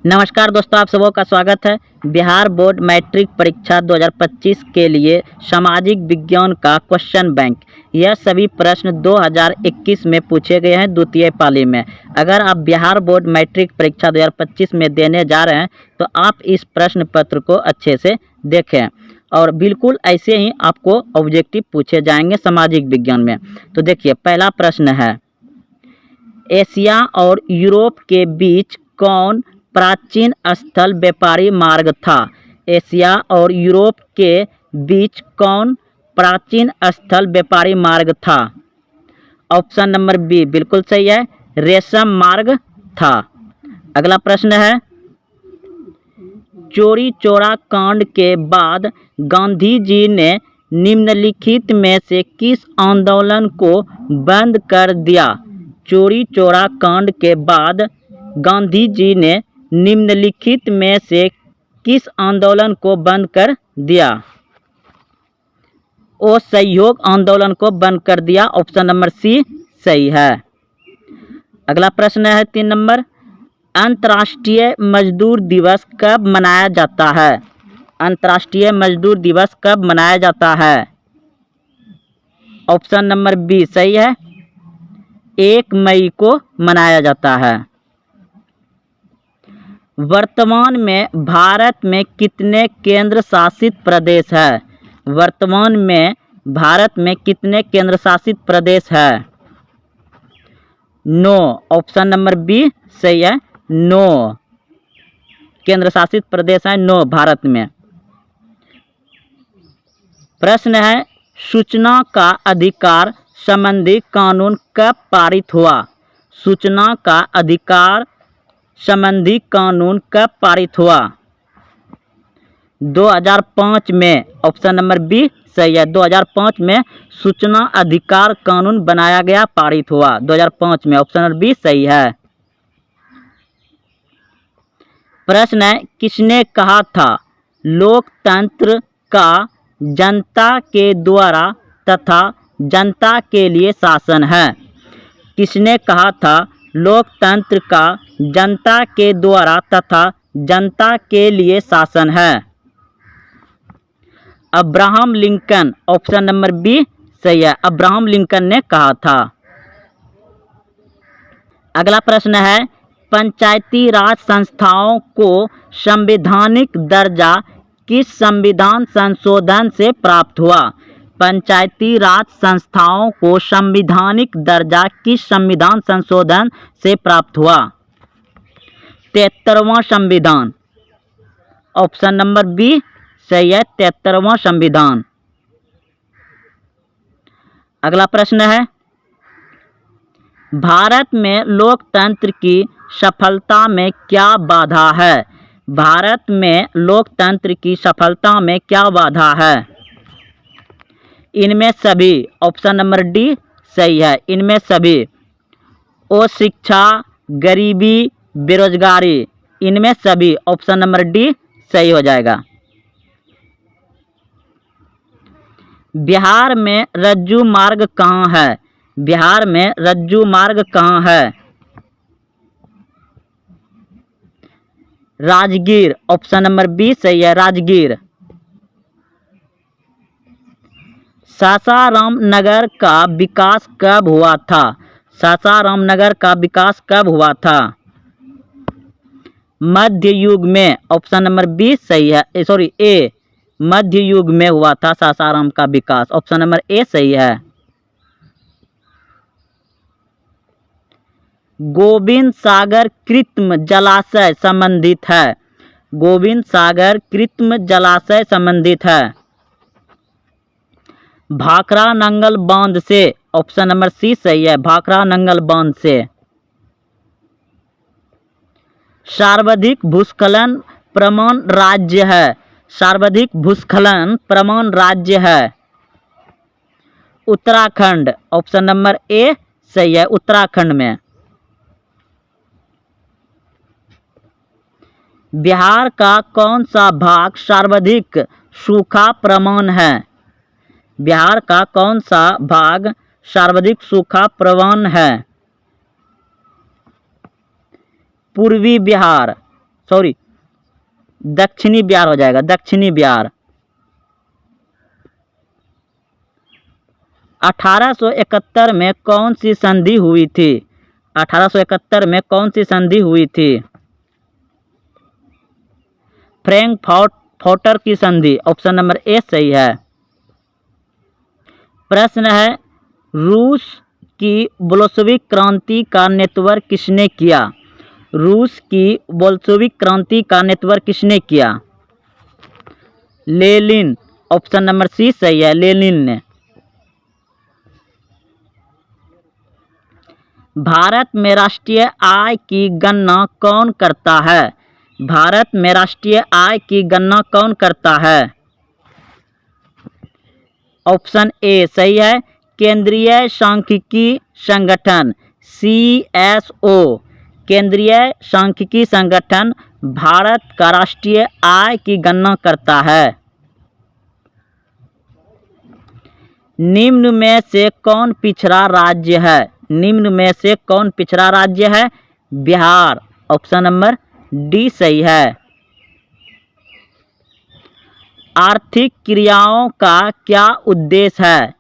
नमस्कार दोस्तों, आप सबों का स्वागत है। बिहार बोर्ड मैट्रिक परीक्षा 2025 के लिए सामाजिक विज्ञान का क्वेश्चन बैंक, यह सभी प्रश्न 2021 में पूछे गए हैं द्वितीय पाली में। अगर आप बिहार बोर्ड मैट्रिक परीक्षा 2025 में देने जा रहे हैं तो आप इस प्रश्न पत्र को अच्छे से देखें और बिल्कुल ऐसे ही आपको ऑब्जेक्टिव पूछे जाएंगे सामाजिक विज्ञान में। तो देखिए, पहला प्रश्न है, एशिया और यूरोप के बीच कौन प्राचीन स्थल व्यापारी मार्ग था? एशिया और यूरोप के बीच कौन प्राचीन स्थल व्यापारी मार्ग था? ऑप्शन नंबर बी बिल्कुल सही है, रेशम मार्ग था। अगला प्रश्न है, चोरी चौरा कांड के बाद गांधी जी ने निम्नलिखित में से किस आंदोलन को बंद कर दिया? चोरी चौरा कांड के बाद गांधी जी ने निम्नलिखित में से किस आंदोलन को बंद कर दिया? असहयोग आंदोलन को बंद कर दिया। ऑप्शन नंबर सी सही है। अगला प्रश्न है 3 नंबर, अंतर्राष्ट्रीय मजदूर दिवस कब मनाया जाता है? अंतर्राष्ट्रीय मजदूर दिवस कब मनाया जाता है? ऑप्शन नंबर बी सही है, 1 मई को मनाया जाता है। वर्तमान में भारत में कितने केंद्र शासित प्रदेश है? वर्तमान में भारत में कितने केंद्र शासित प्रदेश है? 9। ऑप्शन नंबर बी सही है, 9 केंद्र शासित प्रदेश है 9 भारत में। प्रश्न है, सूचना का अधिकार संबंधी कानून कब पारित हुआ? सूचना का अधिकार संबंधी कानून कब पारित हुआ? 2005 में। ऑप्शन नंबर बी सही है, 2005 में सूचना अधिकार कानून बनाया गया, पारित हुआ 2005 में। ऑप्शन नंबर बी सही है। प्रश्न है, किसने कहा था लोकतंत्र का जनता के द्वारा तथा जनता के लिए शासन है? किसने कहा था लोकतंत्र का जनता के द्वारा तथा जनता के लिए शासन है? Abraham Lincoln. Option number B सही है, अब्राहम लिंकन ने कहा था। अगला प्रश्न है, पंचायती राज संस्थाओं को संवैधानिक दर्जा किस संविधान संशोधन से प्राप्त हुआ? पंचायती राज संस्थाओं को संवैधानिक दर्जा किस संविधान संशोधन से प्राप्त हुआ? 73वां संविधान। ऑप्शन नंबर बी सही है, 73वां संविधान। अगला प्रश्न है, भारत में लोकतंत्र की सफलता में क्या बाधा है? भारत में लोकतंत्र की सफलता में क्या बाधा है? इनमें सभी। ऑप्शन नंबर डी सही है, इनमें सभी। अशिक्षा, गरीबी, बेरोजगारी, इनमें सभी। ऑप्शन नंबर डी सही हो जाएगा। बिहार में रज्जू मार्ग कहाँ है? बिहार में रज्जू मार्ग कहाँ है? राजगीर। ऑप्शन नंबर बी सही है, राजगीर। सासाराम नगर का विकास कब हुआ था? सासाराम नगर का विकास कब हुआ था? मध्य युग में। ऑप्शन नंबर बी सही है, सॉरी ए, मध्य युग में हुआ था सासाराम का विकास। ऑप्शन नंबर ए सही है। गोविंद सागर कृत्रिम जलाशय संबंधित है? गोविंद सागर कृत्रिम जलाशय संबंधित है भाखरा नंगल बांध से। ऑप्शन नंबर सी सही है, भाखरा नंगल बांध से। सर्वाधिक भूस्खलन प्रवण राज्य है? सर्वाधिक भूस्खलन प्रवण राज्य है उत्तराखंड। ऑप्शन नंबर ए सही है, उत्तराखंड में। बिहार का कौन सा भाग सर्वाधिक सूखा प्रवण है? बिहार का कौन सा भाग सर्वाधिक सूखा प्रवण है? पूर्वी बिहार। सॉरी, दक्षिणी बिहार हो जाएगा, दक्षिणी बिहार। 1871 में कौन सी संधि हुई थी? 1871 में कौन सी संधि हुई थी? फ्रैंकफर्टर की संधि, ऑप्शन नंबर ए सही है। प्रश्न है, रूस की बोल्शेविक क्रांति का नेतृत्व किसने किया? रूस की बोल्शेविक क्रांति का नेतृत्व किसने किया? लेनिन, ऑप्शन नंबर सी सही है, लेनिन ने। भारत में राष्ट्रीय आय की गणना कौन करता है? भारत में राष्ट्रीय आय की गणना कौन करता है? ऑप्शन ए सही है, केंद्रीय सांख्यिकी संगठन, CSO। केंद्रीय सांख्यिकी संगठन भारत का राष्ट्रीय आय की गणना करता है। निम्न में से कौन पिछड़ा राज्य है? निम्न में से कौन पिछड़ा राज्य है? बिहार, ऑप्शन नंबर डी सही है। आर्थिक क्रियाओं का क्या उद्देश्य है?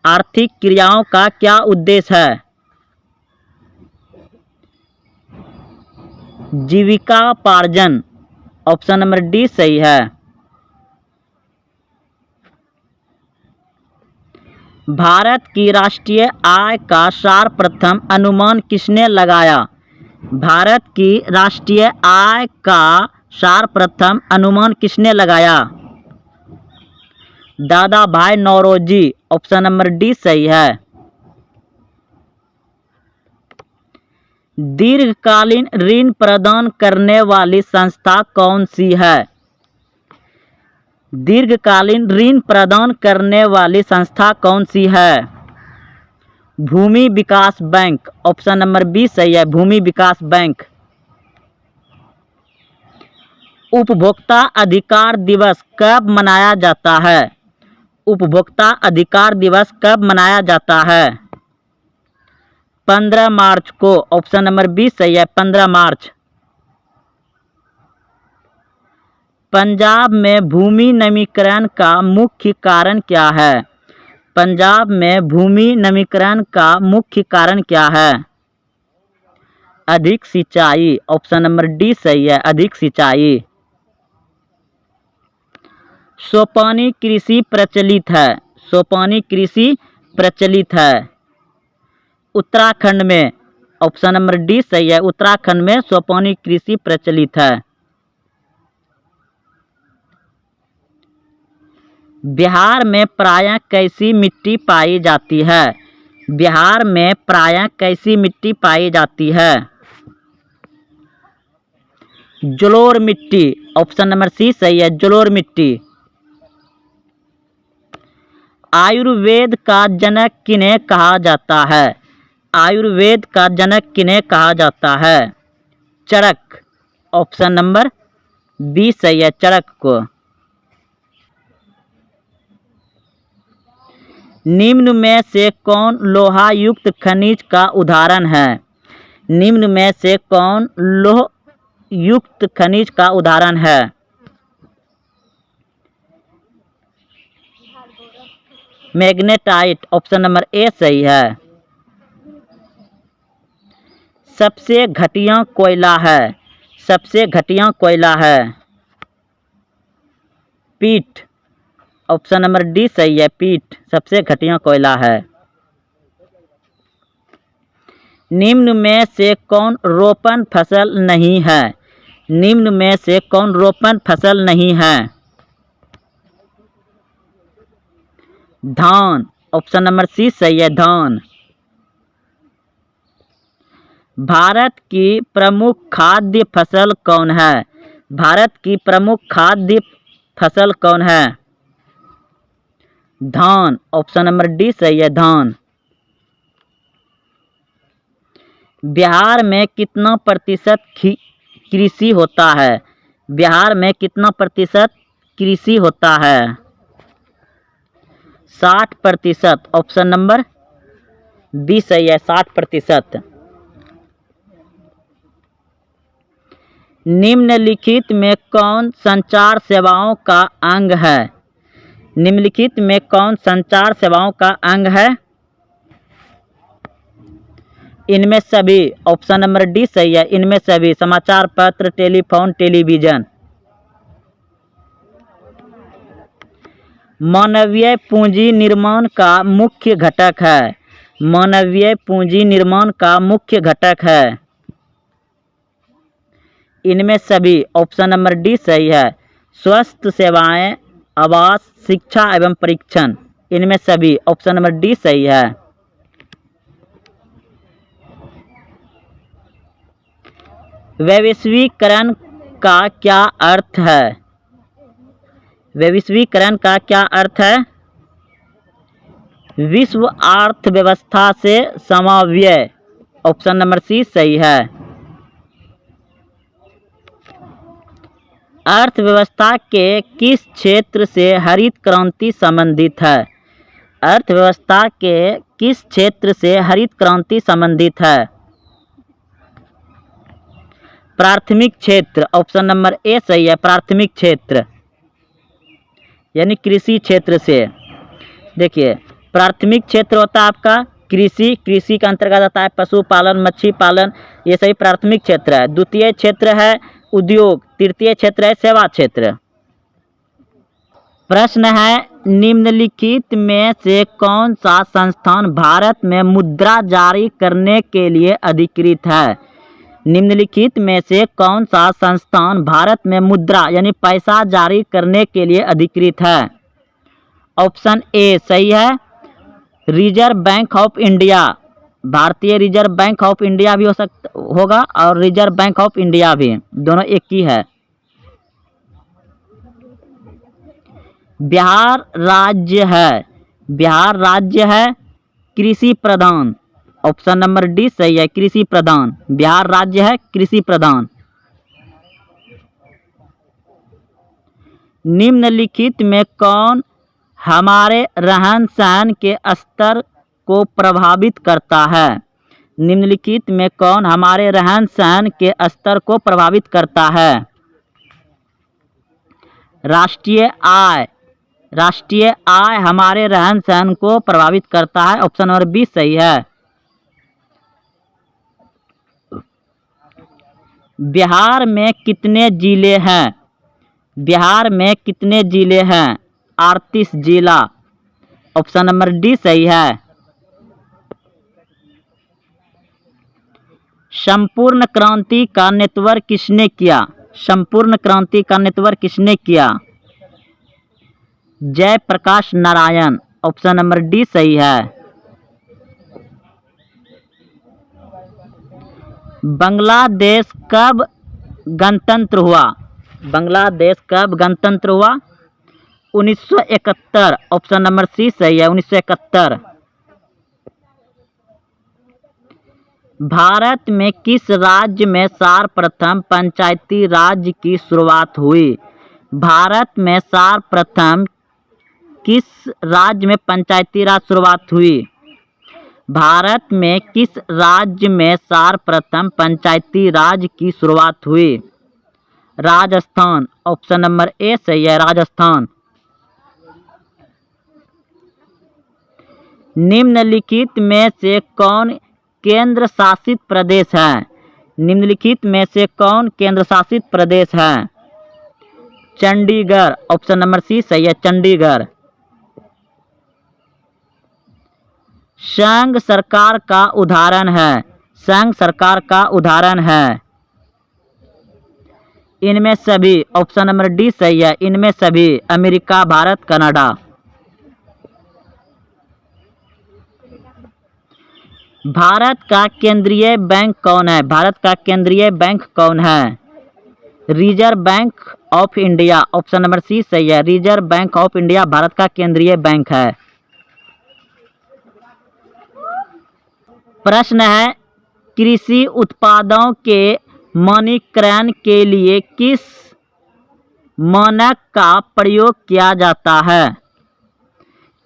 आर्थिक क्रियाओं का क्या उद्देश्य है? जीविकापार्जन, ऑप्शन नंबर डी सही है। भारत की राष्ट्रीय आय का सर्वप्रथम अनुमान किसने लगाया? भारत की राष्ट्रीय आय का सर्वप्रथम अनुमान किसने लगाया? दादा भाई नौरोजी, ऑप्शन नंबर डी सही है। दीर्घकालीन ऋण प्रदान करने वाली संस्था कौन सी है? दीर्घकालीन ऋण प्रदान करने वाली संस्था कौन सी है? भूमि विकास बैंक, ऑप्शन नंबर बी सही है, भूमि विकास बैंक। उपभोक्ता अधिकार दिवस कब मनाया जाता है? उपभोक्ता अधिकार दिवस कब मनाया जाता है? 15 मार्च को, ऑप्शन नंबर बी सही है, 15 मार्च। पंजाब में भूमि नमीकरण का मुख्य कारण क्या है? पंजाब में भूमि नमीकरण का मुख्य कारण क्या है? अधिक सिंचाई, ऑप्शन नंबर डी सही है, अधिक सिंचाई। सोपानी कृषि प्रचलित है, सोपानी कृषि प्रचलित है उत्तराखंड में, ऑप्शन नंबर डी सही है, उत्तराखंड में सोपानी कृषि प्रचलित है। बिहार में प्रायः कैसी मिट्टी पाई जाती है? बिहार में प्रायः कैसी मिट्टी पाई जाती है? जलोढ़ मिट्टी, ऑप्शन नंबर सी सही है, जलोढ़ मिट्टी। आयुर्वेद का जनक किन्हें कहा जाता है? आयुर्वेद का जनक किन्हें कहा जाता है? चरक, ऑप्शन नंबर बी सही है, चरक को। निम्न में से कौन लोहा युक्त खनिज का उदाहरण है? निम्न में से कौन लोह युक्त खनिज का उदाहरण है? मैग्नेटाइट, ऑप्शन नंबर ए सही है। सबसे घटिया कोयला है, सबसे घटिया कोयला है पीट, ऑप्शन नंबर डी सही है, पीट सबसे घटिया कोयला है। निम्न में से कौन रोपण फसल नहीं है? निम्न में से कौन रोपण फसल नहीं है? धान, ऑप्शन नंबर सी सही है, धान। भारत की प्रमुख खाद्य फसल कौन है? भारत की प्रमुख खाद्य फसल कौन है? धान, ऑप्शन नंबर डी सही है, धान। बिहार में कितना प्रतिशत कृषि होता है? बिहार में कितना प्रतिशत कृषि होता है? 60%, ऑप्शन नंबर बी सही है, 60%। निम्नलिखित में कौन संचार सेवाओं का अंग है? निम्नलिखित में कौन संचार सेवाओं का अंग है? इनमें सभी। ऑप्शन नंबर डी सही है, इनमें सभी। समाचार पत्र, टेलीफोन, टेलीविजन। मानवीय पूंजी निर्माण का मुख्य घटक है। मानवीय पूंजी निर्माण का मुख्य घटक है। इनमें सभी। ऑप्शन नंबर डी सही है। स्वास्थ्य सेवाएं, आवास, शिक्षा एवं परीक्षण। इनमें सभी। ऑप्शन नंबर डी सही है। वैश्वीकरण का क्या अर्थ है? वैश्वीकरण का क्या अर्थ है? विश्व अर्थव्यवस्था से समन्वय। ऑप्शन नंबर सी सही है। अर्थव्यवस्था के किस क्षेत्र से हरित क्रांति संबंधित है? अर्थव्यवस्था के किस क्षेत्र से हरित क्रांति संबंधित है? प्राथमिक क्षेत्र। ऑप्शन नंबर ए सही है, प्राथमिक क्षेत्र यानी कृषि क्षेत्र से। देखिए, प्राथमिक क्षेत्र होता है आपका कृषि। कृषि के अंतर्गत आता है पशुपालन, मछली पालन, ये सभी प्राथमिक क्षेत्र है। द्वितीय क्षेत्र है उद्योग। तृतीय क्षेत्र है सेवा क्षेत्र। प्रश्न है, निम्नलिखित में से कौन सा संस्थान भारत में मुद्रा जारी करने के लिए अधिकृत है? निम्नलिखित में से कौन सा संस्थान भारत में मुद्रा यानी पैसा जारी करने के लिए अधिकृत है? ऑप्शन ए सही है, रिजर्व बैंक ऑफ इंडिया। भारतीय रिजर्व बैंक ऑफ इंडिया भी होगा और रिजर्व बैंक ऑफ इंडिया भी, दोनों एक ही है। बिहार राज्य है। बिहार राज्य है कृषि प्रधान। ऑप्शन नंबर डी सही है, कृषि प्रधान। बिहार राज्य है कृषि प्रधान। निम्नलिखित में कौन हमारे रहन सहन के स्तर को प्रभावित करता है? निम्नलिखित में कौन हमारे रहन सहन के स्तर को प्रभावित करता है? राष्ट्रीय आय। राष्ट्रीय आय हमारे रहन सहन को प्रभावित करता है। ऑप्शन नंबर बी सही है। बिहार में कितने जिले हैं? बिहार में कितने जिले हैं? 38 जिला। ऑप्शन नंबर डी सही है। संपूर्ण क्रांति का नेतृत्व किसने किया? संपूर्ण क्रांति का नेतृत्व किसने किया? Jayaprakash Narayan. Option number D सही है। बांग्लादेश कब गणतंत्र हुआ? बांग्लादेश कब गणतंत्र हुआ? 1971। ऑप्शन नंबर सी सही है, 1971। भारत में किस राज्य में सर्वप्रथम पंचायती राज की शुरुआत हुई? भारत में सर्वप्रथम किस राज्य में पंचायती राज शुरुआत हुई? भारत में किस राज्य में सर्वप्रथम पंचायती राज की शुरुआत हुई? राजस्थान। ऑप्शन नंबर ए सही है, राजस्थान। निम्नलिखित में से कौन केंद्र शासित प्रदेश है? निम्नलिखित में से कौन केंद्र शासित प्रदेश है? चंडीगढ़। ऑप्शन नंबर सी सही है, चंडीगढ़। संघ सरकार का उदाहरण है। संघ सरकार का उदाहरण है। इनमें सभी। ऑप्शन नंबर डी सही है, इनमें सभी। America, Bharat, Canada. भारत का केंद्रीय बैंक कौन है? भारत का केंद्रीय बैंक कौन है? Reserve Bank of India. Option number C सही है, Reserve Bank of India Bharat का केंद्रीय बैंक है। प्रश्न है, कृषि उत्पादों के मानकीकरण के लिए किस मानक का प्रयोग किया जाता है?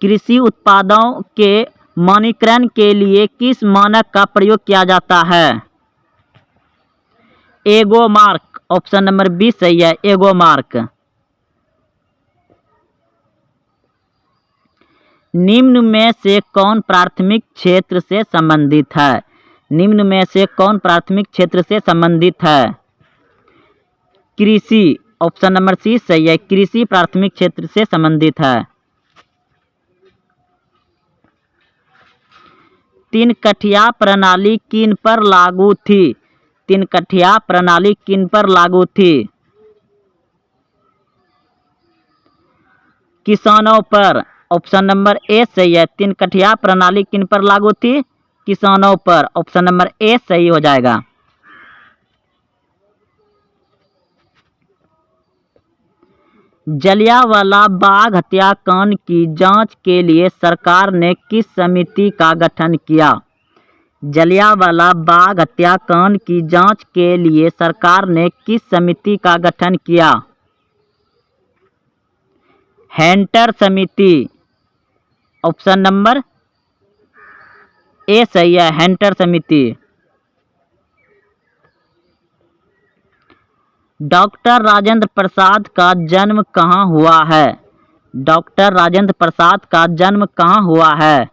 कृषि उत्पादों के मानकीकरण के लिए किस मानक का प्रयोग किया जाता है? एगो मार्क। ऑप्शन नंबर बी सही है, एगो मार्क। निम्न में से कौन प्राथमिक क्षेत्र से संबंधित है? निम्न में से कौन प्राथमिक क्षेत्र से संबंधित है? कृषि, ऑप्शन नंबर सी सही है, कृषि प्राथमिक क्षेत्र से संबंधित है। तीन कठिया प्रणाली किन पर लागू थी? तीन कठिया प्रणाली किन पर लागू थी? किसानों पर, ऑप्शन नंबर ए सही है, तीन कठिया प्रणाली किन पर लागू थी? किसानों पर, ऑप्शन नंबर ए सही हो जाएगा। जलियांवाला बाग हत्याकांड की जांच के लिए सरकार ने किस समिति का गठन किया? जलियांवाला बाग हत्याकांड की जांच के लिए सरकार ने किस समिति का गठन किया? हैंटर समिति, ऑप्शन नंबर ए सही है, हैंटर समिति। डॉक्टर राजेंद्र प्रसाद का जन्म कहाँ हुआ है? डॉक्टर राजेंद्र प्रसाद का जन्म कहाँ हुआ है?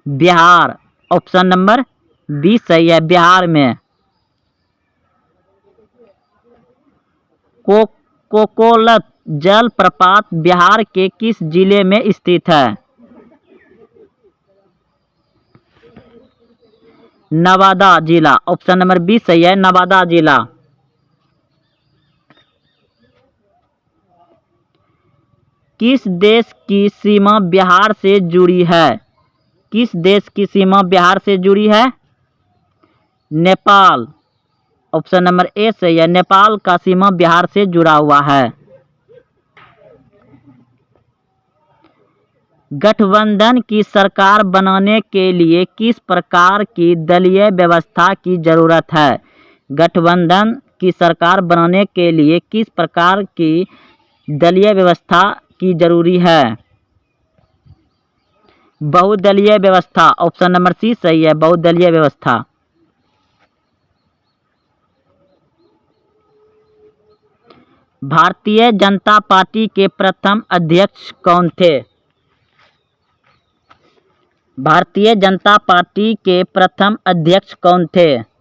बिहार, ऑप्शन नंबर बी सही है, बिहार में। कोकोलत जलप्रपात बिहार के किस जिले में स्थित है? नवादा जिला, ऑप्शन नंबर बी सही है, नवादा जिला। किस देश की सीमा बिहार से जुड़ी है? किस देश की सीमा बिहार से जुड़ी है? नेपाल, ऑप्शन नंबर ए सही है, नेपाल का सीमा बिहार से जुड़ा हुआ है। गठबंधन की सरकार बनाने के लिए किस प्रकार की दलीय व्यवस्था की जरूरत है? गठबंधन की सरकार बनाने के लिए किस प्रकार की दलीय व्यवस्था की जरूरी है? बहुदलीय व्यवस्था, ऑप्शन नंबर सी सही है, बहुदलीय व्यवस्था। भारतीय जनता पार्टी के प्रथम अध्यक्ष कौन थे? भारतीय जनता पार्टी के प्रथम अध्यक्ष कौन थे?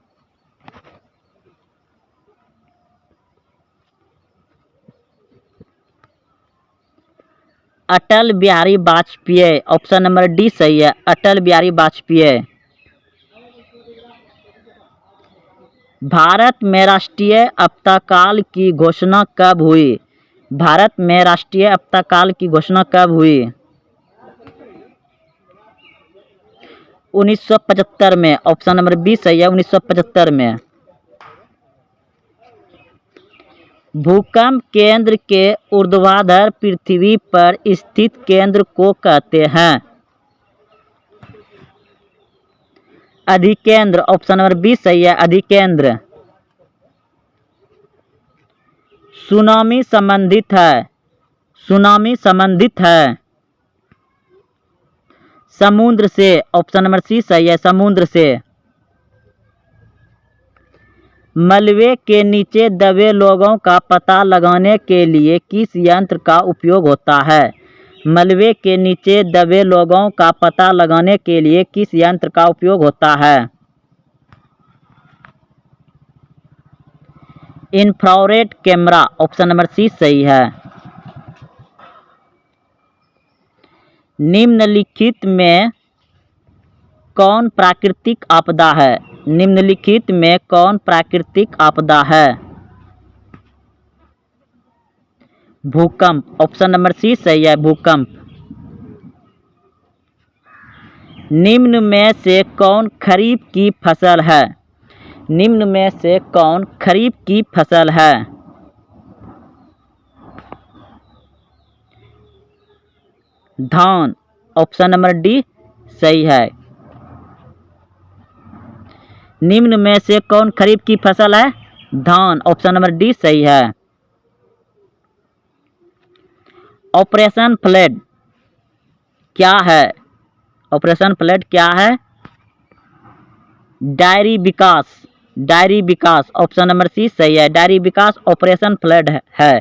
Atal Bihari Vajpayee, option number D सही है, अटल बिहारी वाजपेयी। भारत में राष्ट्रीय आपातकाल की घोषणा कब हुई? भारत में राष्ट्रीय आपातकाल की घोषणा कब हुई? 1975 में, ऑप्शन नंबर बी सही है, 1975 में। भूकंप केंद्र के ऊर्ध्वाधर पृथ्वी पर स्थित केंद्र को कहते हैं? अधिकेंद्र, ऑप्शन नंबर बी सही है, अधिकेंद्र। सुनामी संबंधित है, सुनामी संबंधित है समुद्र से, ऑप्शन नंबर सी सही है, समुद्र से। मलबे के नीचे दबे लोगों का पता लगाने के लिए किस यंत्र का उपयोग होता है? मलबे के नीचे दबे लोगों का पता लगाने के लिए किस यंत्र का उपयोग होता है? Infrared camera, option number C सही है। निम्नलिखित में कौन प्राकृतिक आपदा है? निम्नलिखित में कौन प्राकृतिक आपदा है? भूकंप, ऑप्शन नंबर सी सही है, भूकंप। निम्न में से कौन खरीफ की फसल है? निम्न में से कौन खरीफ की फसल है? धान, ऑप्शन नंबर डी सही है। निम्न में से कौन खरीफ की फसल है? धान, ऑप्शन नंबर डी सही है। ऑपरेशन फ्लड क्या है? ऑपरेशन फ्लड क्या है? डेयरी विकास, डायरी विकास, ऑप्शन नंबर सी सही है, डायरी विकास ऑपरेशन फ्लड है।